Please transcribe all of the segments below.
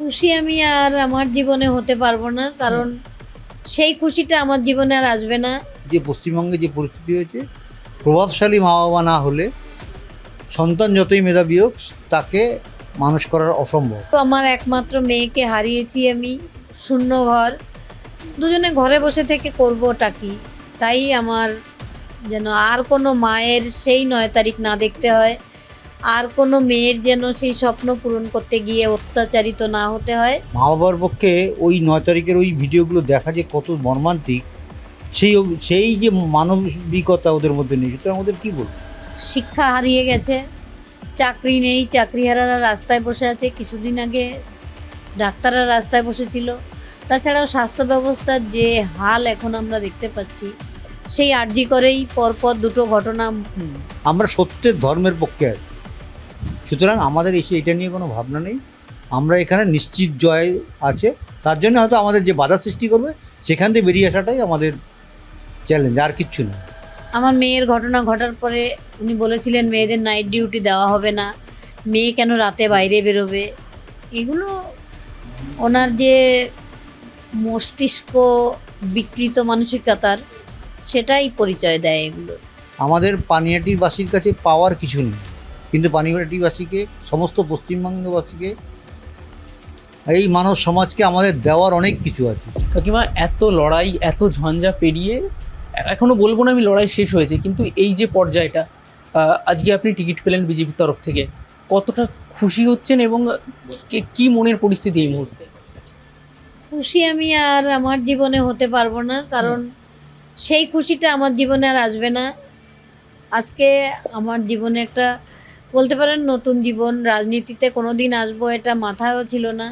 খুশি আমি আর আমার জীবনে হতে পারবো না, কারণ সেই খুশিটা আমার জীবনে আর আসবে না। যে পশ্চিমবঙ্গে যে পরিস্থিতি হয়েছে, প্রভাবশালী মা বাবা না হলে সন্তান যতই মেধাবী হোক তাকে মানুষ করার অসম্ভব। তো আমার একমাত্র মেয়েকে হারিয়েছি আমি, শূন্য ঘর, দুজনে ঘরে বসে থেকে করবোটা কি। তাই আমার যেন আর কোনো মায়ের সেই 9 তারিখ না দেখতে হয়, আর কোনো মেয়ের যেন সেই স্বপ্ন পূরণ করতে গিয়ে অত্যাচারিত না হতে হয়। মা বাবার পক্ষে ওই 9 তারিখের ওই ভিডিওগুলো দেখা যে কত মর্মান্তিক, সেই সেই যে মানবিকতা ওদের মধ্যে নেই, সুতরাং ওদের কী বলবো। শিক্ষা হারিয়ে গেছে, চাকরি নেই, চাকরিহারারা রাস্তায় বসে আছে, কিছুদিন আগে ডাক্তাররা রাস্তায় বসেছিল। তাছাড়াও স্বাস্থ্য ব্যবস্থার যে হাল এখন আমরা দেখতে পাচ্ছি, সেই আর্জি করেই পরপর দুটো ঘটনা। আমরা সত্যের ধর্মের পক্ষে আছি, সুতরাং আমাদের এটা নিয়ে কোনো ভাবনা নেই। আমরা এখানে নিশ্চিত জয় আছে, তার জন্য হয়তো আমাদের যে বাধা সৃষ্টি করবে সেখান থেকে বেরিয়ে আসাটাই আমাদের চ্যালেঞ্জ, আর কিচ্ছু না। আমার মেয়ের ঘটনা ঘটার পরে উনি বলেছিলেন মেয়েদের নাইট ডিউটি দেওয়া হবে না, মেয়ে কেন রাতে বাইরে বেরোবে। এগুলো ওনার যে মস্তিষ্ক বিকৃত মানসিকতার, সেটাই পরিচয় দেয় এগুলো। আমাদের পানিহাটিবাসীর কাছে পাওয়ার কিছু নেই, কিন্তু পানিহাটিবাসীকে, সমস্ত পশ্চিমবঙ্গবাসীকে, এই মানব সমাজকে আমাদের দেওয়ার অনেক কিছু আছে। কাকিমা, এত লড়াই, এত ঝঞ্ঝা পেরিয়ে এখনো বলবো না আমি লড়াই শেষ হয়েছে, কিন্তু এই যে পর্যায়টা, আজকে আপনি টিকিট পেলেন বিজেপির তরফ থেকে, কতটা খুশি হচ্ছেন এবং কি মনের পরিস্থিতি এই মুহূর্তে? খুশি আমি আর আমার জীবনে হতে পারবো না, কারণ সেই খুশিটা আমার জীবনে আর আসবে না। আজকে আমার জীবনে একটা, বলতে পারেন, নতুন জীবন। রাজনীতিতে কোনো দিন আসবো এটা মাথায়ও ছিল না,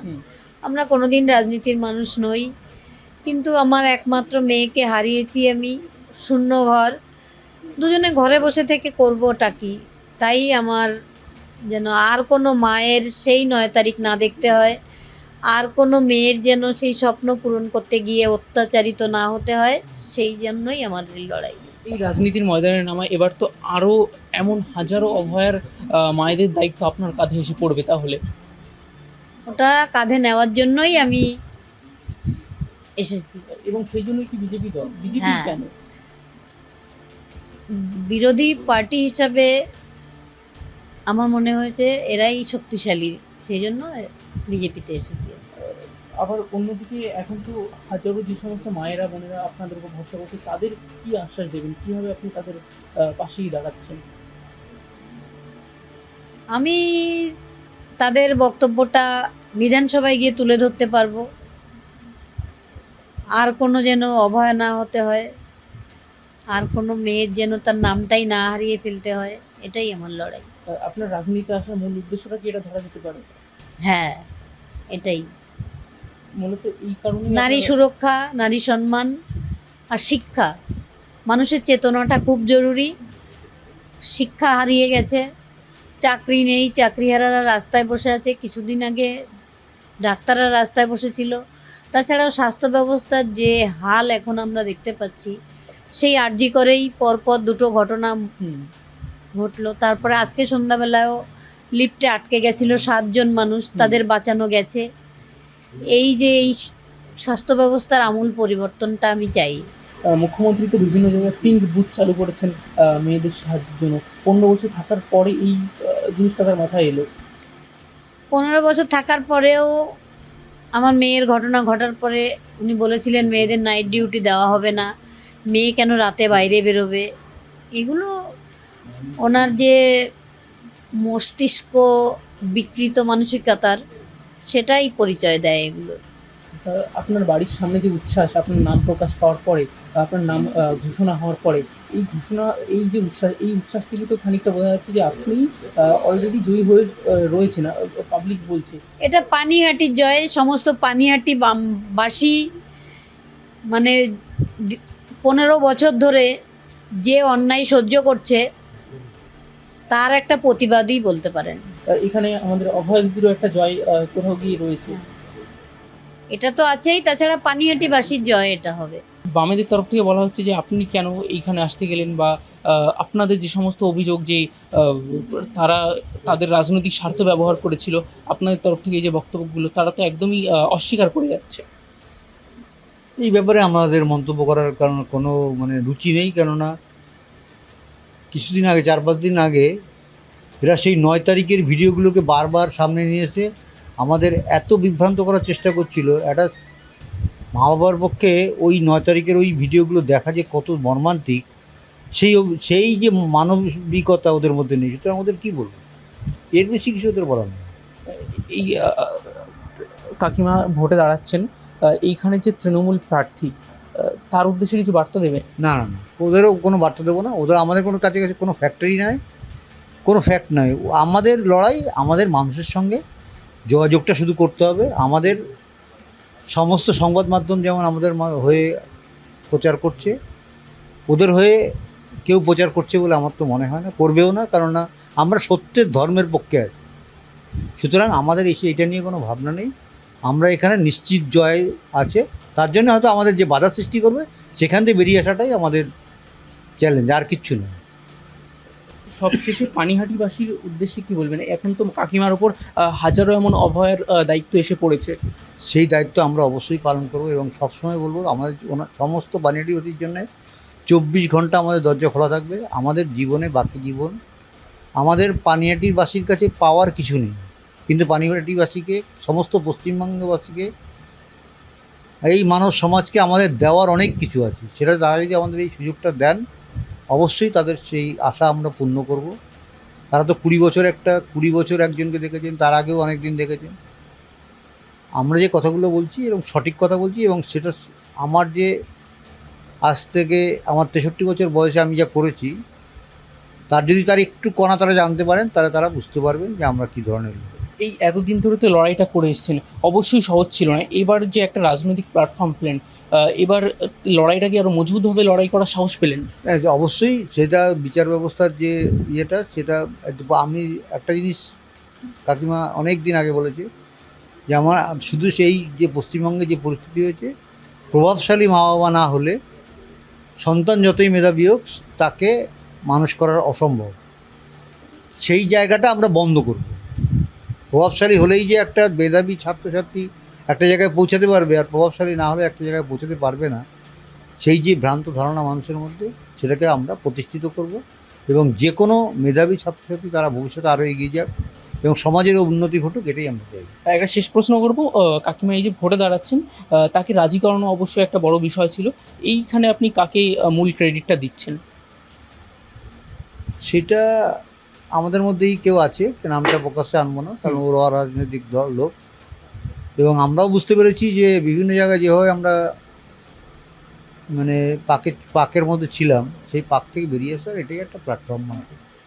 আমরা কোনো দিন রাজনীতির মানুষ নই। কিন্তু আমার একমাত্র মেয়েকে হারিয়েছি আমি, শূন্য ঘর, দুজনে ঘরে বসে থেকে করবোটা কি। তাই আমার যেন আর কোনো মায়ের সেই 9 তারিখ না দেখতে হয়, আর কোনো মেয়ের যেন সেই স্বপ্ন পূরণ করতে গিয়ে অত্যাচারিত না হতে হয়, সেই জন্যই আমার এই লড়াই। এই রাজনীতির ময়দানে নামা, এবার তো আরও এমন হাজারো অভয়ার মায়েদের দায়িত্ব আপনার কাঁধে এসে পড়বে তাহলে। ওটা কাঁধে নেওয়ার জন্যই আমি এসেছি। এবং সেই জন্যই কি বিজেপি দল? বিজেপি হ্যাঁ। কেন? বিরোধী পার্টি হিসাবে আমার মনে হয়েছে এরাই শক্তিশালী, সেই জন্য বিজেপিতে এসেছি। আবার অন্যদিকে এখন তো হাজারো যে সমস্ত মায়েরা বোনেরা আপনাদের উপর ভরসা করছে, তাদের কি আশ্বাস দেবেন? কিভাবে আপনি তাদের পাশেই দাঁড়াচ্ছেন? আমি তাদের বক্তব্যটা বিধানসভায় গিয়ে তুলে ধরতে পারবো, আর কোনো যেন অভয় না হতে হয়, আর কোনো মেয়ের যেন তার নামটাই না হারিয়ে ফেলতে হয়, এটাই আমার লড়াই। আপনার রাজনীতিতে আসার মূল উদ্দেশ্যটা কি এটা ধরা যেতে পারে? হ্যাঁ, এটাই। মূলত এই কারণে নারী সুরক্ষা, নারী সম্মান আর শিক্ষা। মানুষের চেতনাটা খুব জরুরি। শিক্ষা হারিয়ে গেছে, চাকরি নেই, চাকরিহারারা রাস্তায় বসে আছে, কিছুদিন আগে ডাক্তাররা রাস্তায় বসেছিল। তাছাড়াও স্বাস্থ্য ব্যবস্থার যে হাল এখন আমরা দেখতে পাচ্ছি, সেই আর্জি করেই পরপর দুটো ঘটনা ঘটলো। তারপরে আজকে সন্ধ্যাবেলায়ও লিফটে আটকে গেছিল 7 জন মানুষ, তাদের বাঁচানো গেছে। এই যে এই স্বাস্থ্য ব্যবস্থার আমূল পরিবর্তনটা আমি চাই। মুখ্যমন্ত্রী তো বিভিন্ন জায়গায় পিঙ্ক বুথ চালু করেছেন মেয়েদের সাহায্যের জন্য। 15 বছর থাকার পরে এই জিনিসটা তার মাথায় এলো। 15 বছর থাকার পরেও আমার মেয়ের ঘটনা ঘটার পরে উনি বলেছিলেন মেয়েদের নাইট ডিউটি দেওয়া হবে না, মেয়ে কেন রাতে বাইরে বেরোবে। এগুলো ওনার যে মস্তিষ্ক বিকৃত মানসিকতার, সেটাই পরিচয় দেয় এগুলো। আপনার বাড়ির সামনে যে উচ্ছ্বাস, আপনার নাম প্রকাশ পাওয়ার পরে, আপনার নাম ঘোষণা হওয়ার পরে, এই যে উচ্ছ্বাস, এই উচ্ছ্বাস থেকে তো খানিকটা বোঝা যাচ্ছে যে আপনি অলরেডি জয়ী হয়ে রয়েছেন, পাবলিক বলছে। এটা পানিহাটির জয়। সমস্ত পানিহাটি বাসী, মানে 15 বছর ধরে যে অন্যায় সহ্য করছে, তার একটা প্রতিবাদই বলতে পারেন। এখানে আমাদের অভয় দিদিরও একটা জয় কোথাও গিয়ে রয়েছে। এটা তো আছেই, তাছাড়া পানিহাটিবাসীর জয় এটা হবে। বামেদের তরফ থেকে বলা হচ্ছে যে আপনি কেন এইখানে আসতে গেলেন, বা আপনাদের যে সমস্ত অভিযোগ যে তারা তাদের রাজনৈতিক স্বার্থ ব্যবহার করেছিল, আপনাদের তরফ থেকে এই যে বক্তব্যগুলো তারা তো একদমই অস্বীকার করে যাচ্ছে। এই ব্যাপারে আমাদের মন্তব্য করার কারণ কোনো রুচি নেই, কেননা কিছুদিন আগে 4-5 দিন আগে এরা সেই 9 তারিখের ভিডিওগুলোকে বারবার সামনে নিয়ে এসে আমাদের এত বিভ্রান্ত করার চেষ্টা করছিল। একটা মা বাবার পক্ষে ওই 9 তারিখের ওই ভিডিওগুলো দেখা যে কত মর্মান্তিক, সেই যে মানবিকতা ওদের মধ্যে নেই। সুতরাং ওদের কী বলবো, এর বেশি কিছু ওদের বলার নেই। এই কাকিমা ভোটে দাঁড়াচ্ছেন, এইখানে যে তৃণমূল প্রার্থী তার উদ্দেশ্যে কিছু বার্তা দেবে? না না না, ওদেরও কোনো বার্তা দেবো না। ওদের আমাদের কোনো কাছে কোনো ফ্যাক্টরি নাই, কোনো ফ্যাক্ট নয়। আমাদের লড়াই আমাদের মানুষের সঙ্গে যোগাযোগটা শুধু করতে হবে। আমাদের সমস্ত সংবাদ মাধ্যম যেমন আমাদের হয়ে প্রচার করছে, ওদের হয়ে কেউ প্রচার করছে বলে আমার তো মনে হয় না, করবেও না। কারণ না, আমরা সত্যের ধর্মের পক্ষে আছি। সুতরাং আমাদের এটা নিয়ে কোনো ভাবনা নেই। আমরা এখানে নিশ্চিত জয় আছে। তার জন্য হয়তো আমাদের যে বাধা সৃষ্টি করবে সেখান থেকে বেরিয়ে আসাটাই আমাদের চ্যালেঞ্জ, আর কিচ্ছু নেই। সবশেষে পানিহাটিবাসীর উদ্দেশ্যে কি বলবেন? এখন তো কাকিমার ওপর হাজারো এমন অভয়ের দায়িত্ব এসে পড়েছে। সেই দায়িত্ব আমরা অবশ্যই পালন করব এবং সবসময় বলবো আমাদের সমস্ত পানিহাটিবাসীর জন্য 24 ঘন্টা আমাদের দরজা খোলা থাকবে। আমাদের জীবনে বাকি জীবন আমাদের পানিহাটিবাসীর কাছে পাওয়ার কিছু নেই, কিন্তু পানিহাটিবাসীকে, সমস্ত পশ্চিমবঙ্গবাসীকে, এই মানব সমাজকে আমাদের দেওয়ার অনেক কিছু আছে। সেটা তারা যদি আমাদের এই সুযোগটা দেন, অবশ্যই তাদের সেই আশা আমরা পূর্ণ করব। তারা তো 20 বছর একজনকে দেখেছেন, তার আগেও অনেক দিন দেখেছেন। আমরা যে কথাগুলো বলছি এবং সঠিক কথা বলছি, এবং সেটা আমার যে আজ থেকে আমার 63 বছর বয়সে আমি যা করেছি, তার যদি তার একটু কণা তারা জানতে পারেন, তাহলে তারা বুঝতে পারবেন যে আমরা কী ধরনের লোক। এই এতদিন ধরে তো লড়াইটা করে এসেছেন, অবশ্যই সহজ ছিল না। এবার যে একটা রাজনৈতিক প্ল্যাটফর্ম পেলেন, এবার লড়াইটাকে আরও মজবুতভাবে লড়াই করার সাহস পেলেন। হ্যাঁ, অবশ্যই সেটা বিচার ব্যবস্থার যে সেটা আমি একটা জিনিস কাকিমা অনেক দিন আগে বলেছে যে আমার শুধু সেই যে পশ্চিমবঙ্গে যে পরিস্থিতি হয়েছে, প্রভাবশালী মা বাবা না হলে সন্তান যতই মেধাবী হোক তাকে মানুষ করার অসম্ভব। সেই জায়গাটা আমরা বন্ধ করব। প্রভাবশালী হলেই যে একটা মেধাবী ছাত্রছাত্রী একটা জায়গায় পৌঁছাতে পারবে, আর প্রভাবশালী না হলে একটা জায়গায় পৌঁছাতে পারবে না, সেই যে ভ্রান্ত ধারণা মানুষের মধ্যে, সেটাকে আমরা প্রতিষ্ঠিত করব। এবং যে কোনো মেধাবী ছাত্রছাত্রী তারা ভবিষ্যতে আরও এগিয়ে যাক এবং সমাজের উন্নতি ঘটুক, এটাই আমরা চাই। একটা শেষ প্রশ্ন করব, কাকিমা এই যে ভোটে দাঁড়াচ্ছেন, তাকে রাজি করানো অবশ্যই একটা বড় বিষয় ছিল। এইখানে আপনি কাকে মূল ক্রেডিটটা দিচ্ছেন? সেটা আমাদের মধ্যেই কেউ আছে, নামটা প্রকাশ্যে আনবো না, কারণ ওর অরাজনৈতিক লোক। এবং আমরাও বুঝতে পেরেছি যে বিভিন্ন জায়গায় যেভাবে আমরা পাকের মধ্যে ছিলাম, সেই পাক থেকে বেরিয়ে আসার এটাই একটা প্ল্যাটফর্ম আমাদের।